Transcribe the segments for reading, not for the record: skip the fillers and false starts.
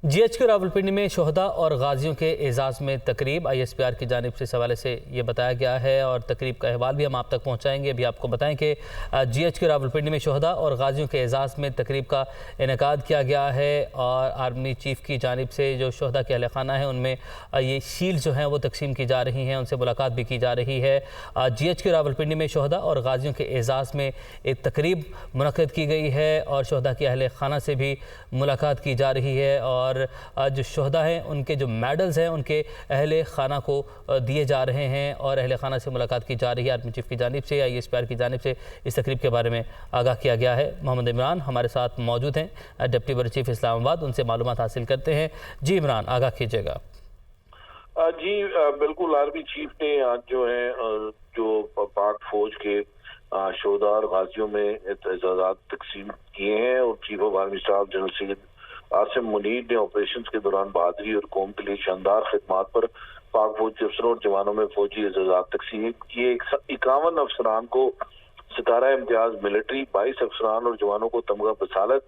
GHQ Rawalpindi में शोहदा और गाजियों के एजाज़ में तकरीब ISPR की जानिब से इस हवाले से ये बताया गया है और तकरीब का अहवाल भी हम आप तक पहुँचाएँगे। अभी आपको बताएं कि GHQ रावलपिंडी में शोहदा और गाजियों के एजाज़ में तकरीब का इनेकाद किया गया है और आर्मी चीफ़ की जानिब से जो शोहदा के अहल खाना है उनमें ये शील्ड जो हैं वो तकसीम की जा रही हैं, उनसे मुलाकात भी की जा रही है। GHQ रावलपिंडी में शोहदा और गाजियों के एजाज़ में एक तकरीब मुनक़्क़िद की गई है और शोहदा के अहल खाना से भी मुलाकात की जा रही है और जो शोहदा हैं उनके जो मेडल्स हैं उनके अहले खाना को दिए जा रहे हैं और अहले खाना से मुलाकात की जा रही है। आर्मी चीफ़ की जानिब से ISPR की जानिब से इस तकरीब के बारे में आगाह किया गया है। मोहम्मद इमरान हमारे साथ मौजूद हैं, डिप्टी ब्यूरो चीफ इस्लामाबाद, उनसे मालूमात हासिल करते हैं। जी इमरान, आगाह कीजिएगा। जी बिल्कुल, आर्मी चीफ ने आज जो है जो पाक फौज के शोहदा और गाजियों में एजाज़ात तकसीम किए हैं और chief of army staff general Syed Asim Munir ने ऑपरेशन के दौरान बहादुरी और कौम के लिए शानदार खिदमात पर पाक फौज के अफसरों और जवानों में फौजी एजाज़ात तकसीम किए। 51 अफसरान को सितारा इम्तियाज मिलिट्री, 22 अफसरान और जवानों को तमगा बसालत,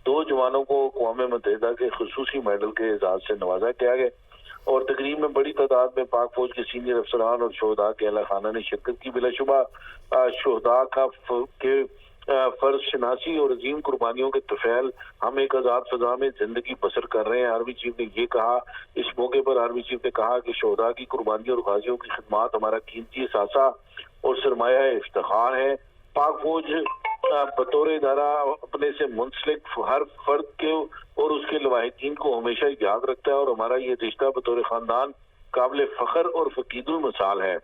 2 जवानों को अक़वाम मुत्तहिदा के खुसूसी मेडल के एजाज से नवाजा किया गया और तकरीब में बड़ी तादाद में पाक फौज के सीनियर अफसरान और शोहदा के अहल खाना ने शिरकत की। बिलाशुबा शोहदा के फर्ज शनासी और अजीम कुर्बानियों के तफैल हम एक आज़ाद फजा में जिंदगी बसर कर रहे हैं। आर्मी चीफ ने ये कहा। इस मौके पर आर्मी चीफ ने कहा कि शोहदा की कुर्बानी और गाजियों की खिदमात हमारा कीमती सासा और सरमाया इफ्तिखार है। पाक फौज बतौर इदारा अपने से मुंसलिक हर फर्द के और उसके लवाहिकीन को हमेशा याद रखता है और हमारा ये रिश्ता बतौर खानदान काबिल फख्र और फकीदुल मिसाल है।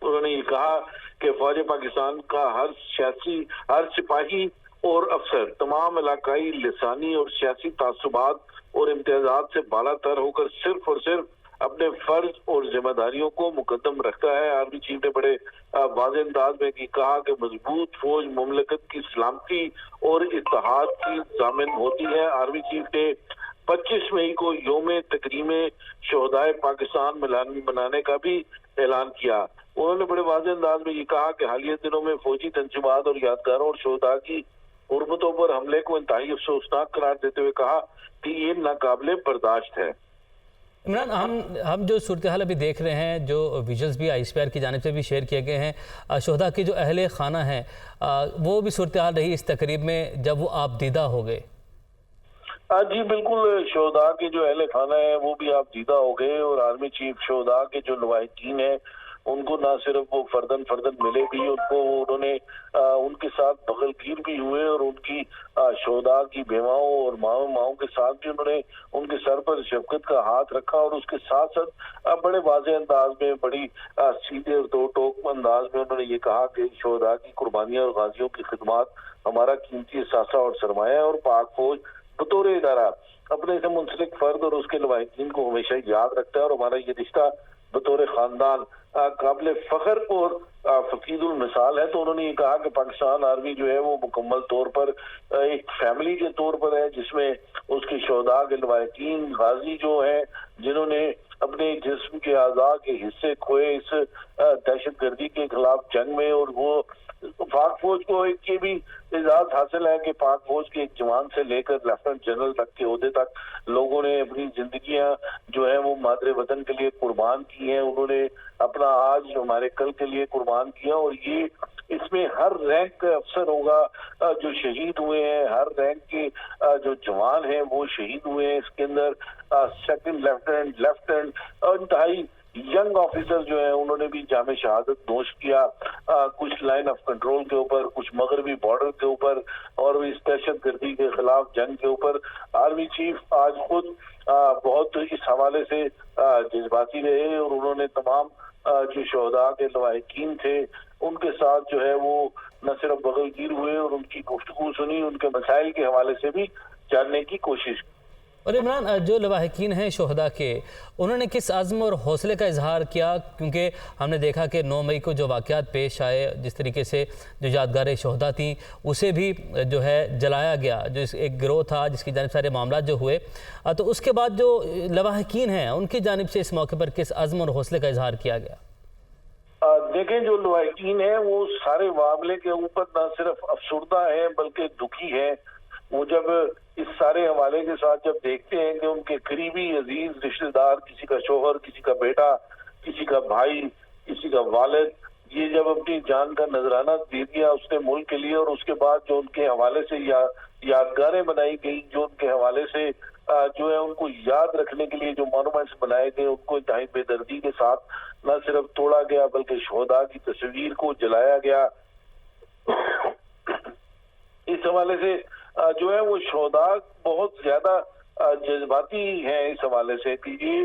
उन्होंने ये कहा कि फौज पाकिस्तान का हर सिपाही और अफसर तमाम इलाकाई, लिसानी और सियासी तासुबात और इम्तियाजात से बालातर होकर सिर्फ और सिर्फ अपने फर्ज और जिम्मेदारियों को मुकद्दम रखता है। आर्मी चीफ ने बड़े वाज़े अंदाज में कहा कि मजबूत फौज मुमलकत की सलामती और इत्तेहाद की जामिन होती है। आर्मी चीफ ने 25 मई को योम तकरीम शोहदाए पाकिस्तान मनाने का भी ऐलान किया। उन्होंने बड़े वाज़े अंदाज में ये कहा कि हालिया दिनों में फौजी तंजीमात और यादगारों और शोहदा की गुर्बतों पर हमले को इंतहाई अफसोसनाक करार देते हुए कहा कि ये नाकाबिले बर्दाश्त है। इमरान, हम जो सूरत हाल अभी देख रहे हैं, जो विजुअल्स भी ISPR की जानिब से भी शेयर किए गए हैं, शोहदा की जो अहले खाना है वो भी सूरत हाल रही इस तकरीब में जब वो आप दीदा हो गए। जी बिल्कुल, शोहदा के जो अहले खाना है वो भी आप दीदा हो गए और आर्मी चीफ शोहदा के जो लवाहिकीन है उनको ना सिर्फ वो फर्दन मिले भी, उन्होंने उनके साथ बगलगीर भी हुए और उनकी शोहदा की बेवाओं और माओं के साथ भी उन्होंने उनके सर पर शफकत का हाथ रखा और उसके साथ साथ बड़े वाज़े अंदाज में, बड़ी सीधे और दो टोक अंदाज में उन्होंने ये कहा कि शोहदा की कुर्बानियां और गाजियों की खिदमात हमारा कीमती सासा और सरमाया है और पाक फौज बतौर इदारा अपने से मुंसलिक फर्द और उसके लवाहिकीन को हमेशा याद रखता है और हमारा ये रिश्ता बतौर खानदान काबिल फख्र और फकीदुल मिसाल है। तो उन्होंने ये कहा कि पाकिस्तान आर्मी जो है वो मुकम्मल तौर पर एक फैमिली के तौर पर है, जिसमें उसके शोहदा के लवाहिकीन गाजी जो है जिन्होंने अपने जिस्म के आज़ा के हिस्से खोए इस दहशतगर्दी के खिलाफ जंग में, और वो पाक फौज को एक ये भी एजाज हासिल है कि पाक फौज के एक जवान से लेकर लेफ्टिनेंट जनरल तक के ओहदे तक लोगों ने अपनी जिंदगियां जो है वो मादरे वतन के लिए कुर्बान की हैं। उन्होंने अपना आज हमारे कल के लिए कुर्बान किया और ये इसमें हर रैंक का अफसर होगा जो शहीद हुए हैं, हर रैंक के जो जवान हैं वो शहीद हुए हैं। इसके अंदर सेकंड लेफ्टिनेंट और इंतहाई यंग ऑफिसर जो है उन्होंने भी जामे शहादत नोश किया, कुछ लाइन ऑफ कंट्रोल के ऊपर, कुछ मगरबी बॉर्डर के ऊपर और इस दहशतगर्दी के खिलाफ जंग के ऊपर। आर्मी चीफ आज खुद बहुत इस हवाले से जज्बाती रहे और उन्होंने तमाम जो शोहदा के लवाहिकीन थे उनके साथ जो है वो न सिर्फ बगलगीर हुए और उनकी गुफ्तगू सुनी, उनके मसाइल के हवाले से भी जानने की कोशिश की। और इमरान, जो लवाहिकीन हैं शोहदा के, उन्होंने किस आज़म और हौसले का इजहार किया? क्योंकि हमने देखा कि 9 मई को जो वाक़यात पेश आए, जिस तरीके से जो यादगार शोहदा थी उसे भी जो है जलाया गया, जो एक गिरोह था जिसकी जानिब सारे मामला जो हुए, तो उसके बाद जो लवाहिकीन हैं उनकी जानिब से इस मौके पर किस आज़म और हौसले का इजहार किया गया? देखें, जो लवाहिकीन है वो सारे मामले के ऊपर न सिर्फ अफसुर्दा है बल्कि दुखी है। वो जब इस सारे हवाले के साथ जब देखते हैं कि उनके करीबी अजीज रिश्तेदार, किसी का शोहर, किसी का बेटा, किसी का भाई, किसी का वालिद, ये जब अपनी जान का नजराना दे दिया उसने मुल्क के लिए, और उसके बाद जो उनके हवाले से यादगारें बनाई गई, जो उनके हवाले से जो है उनको याद रखने के लिए जो मॉन्यूमेंट्स बनाए गए, उनको इंतहाई बेदर्दी के साथ न सिर्फ तोड़ा गया बल्कि शोहदा की तस्वीर को जलाया गया। इस हवाले से जो है वो शोहदा बहुत ज्यादा जज्बाती हैं इस हवाले से कि ये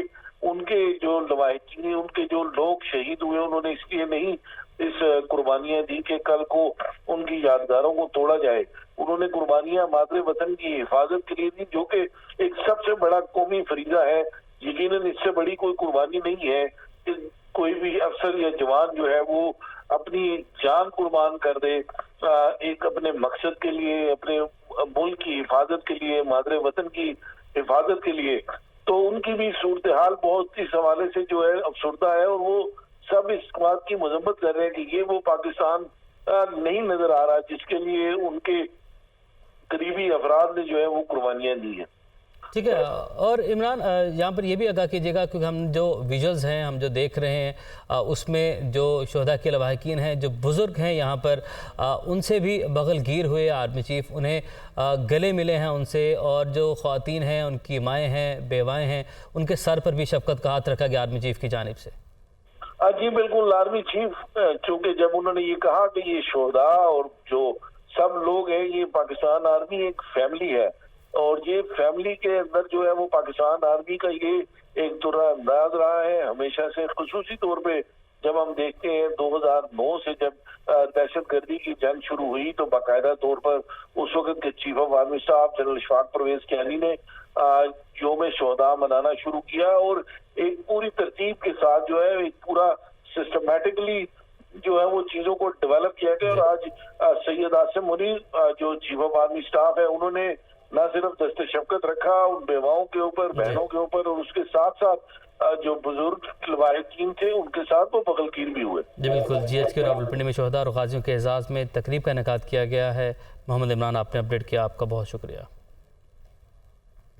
उनके जो लवाहिकीन, उनके जो लोग शहीद हुए, उन्होंने इसलिए नहीं इस कुर्बानियां दी कि कल को उनकी यादगारों को तोड़ा जाए। उन्होंने कुर्बानियां मादरे वतन की हिफाजत के लिए दी, जो कि एक सबसे बड़ा कौमी फरीजा है। यकीनन इससे बड़ी कोई कुर्बानी नहीं है कि कोई भी अफसर या जवान जो है वो अपनी जान कुर्बान कर दे एक अपने मकसद के लिए, अपने मुल्क की हिफाजत के लिए, मादरे वतन की हिफाजत के लिए। तो उनकी भी सूरत हाल बहुत इस हवाले से जो है अफसरदा है, और वो सब इस बात की मजम्मत कर रहे हैं कि ये वो पाकिस्तान नहीं नजर आ रहा जिसके लिए उनके करीबी अफराद ने जो है वो कुर्बानियां दी हैं। ठीक है। और इमरान, यहाँ पर ये भी आगाह कीजिएगा, क्योंकि हम जो विजुअल्स हैं, हम जो देख रहे हैं, उसमें जो शोहदा के लवाहिकीन हैं, जो बुज़ुर्ग हैं यहाँ पर, उनसे भी बगलगीर हुए आर्मी चीफ, उन्हें गले मिले हैं उनसे, और जो ख़वातीन हैं, उनकी माएँ हैं, बेवाएँ हैं, उनके सर पर भी शफ़क़त का हाथ रखा गया आर्मी चीफ की जानिब से। जी बिल्कुल। आर्मी चीफ चूँकि जब उन्होंने ये कहा कि ये शोहदा और जो सब लोग हैं, ये पाकिस्तान आर्मी एक फैमिली है, और ये फैमिली के अंदर जो है वो पाकिस्तान आर्मी का ये एक तुर्रा अंदाज रहा है हमेशा से। खुसूसी तौर पे जब हम देखते हैं 2009 से जब दहशतगर्दी की जंग शुरू हुई, तो बाकायदा तौर पर उस वक्त के chief of army staff general Ishfaq Parvez Kayani ने यौम शोहदा मनाना शुरू किया, और एक पूरी तरतीब के साथ जो है एक पूरा सिस्टमेटिकली जो है वो चीजों को डेवलप किया गया। और आज सैयद आसिम मुनीर जो चीफ ऑफ आर्मी स्टाफ है, उन्होंने न सिर्फ दस्ते शफकत रखा उन बेवाओं के ऊपर, बहनों के ऊपर, और उसके साथ साथ जो बुजुर्ग लवाहिकीन थे उनके साथ वो बगलगीर भी हुए। जी बिल्कुल। GHQ रावलपिंडी में शोहदा और गाजियों के एजाज़ में तकरीब का इनेकाद किया गया है। मोहम्मद इमरान, आपने अपडेट किया, आपका बहुत शुक्रिया।